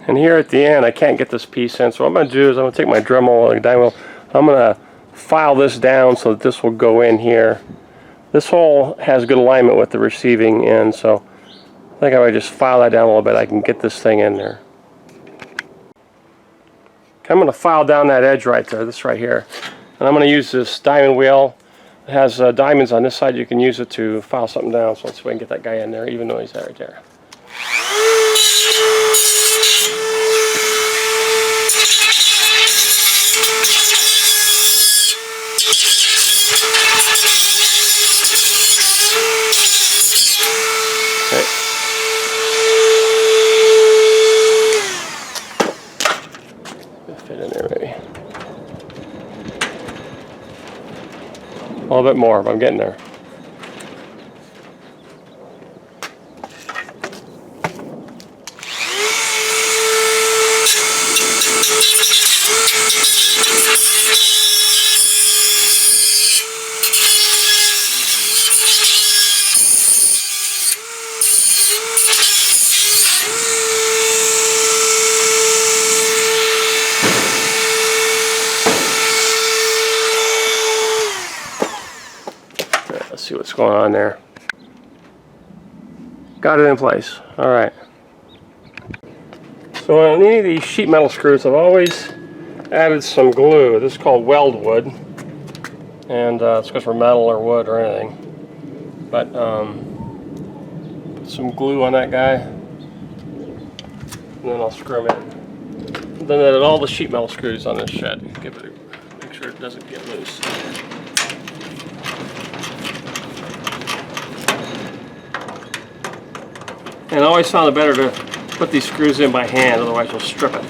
And here at the end, I can't get this piece in, so what I'm going to do is I'm going to take my Dremel and Dremel. I'm going to file this down so that this will go in here. This hole has good alignment with the receiving end, so I think if I just file that down a little bit, I can get this thing in there. Okay, I'm going to file down that edge right there, this right here. And I'm going to use this diamond wheel. It has diamonds on this side. You can use it to file something down, so let's see if we can get that guy in there, even though he's right there. Fit in there maybe. A little bit more, but I'm getting there. Let's see what's going on there. Got it in place. Alright. So on any of these sheet metal screws, I've always added some glue. This is called weld wood. And it's good for metal or wood or anything. But put some glue on that guy. And then I'll screw them in. Then add all the sheet metal screws on this shed. Make sure it doesn't get loose. And I always found it better to put these screws in by hand, otherwise you'll strip it.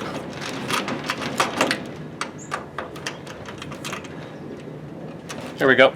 There we go.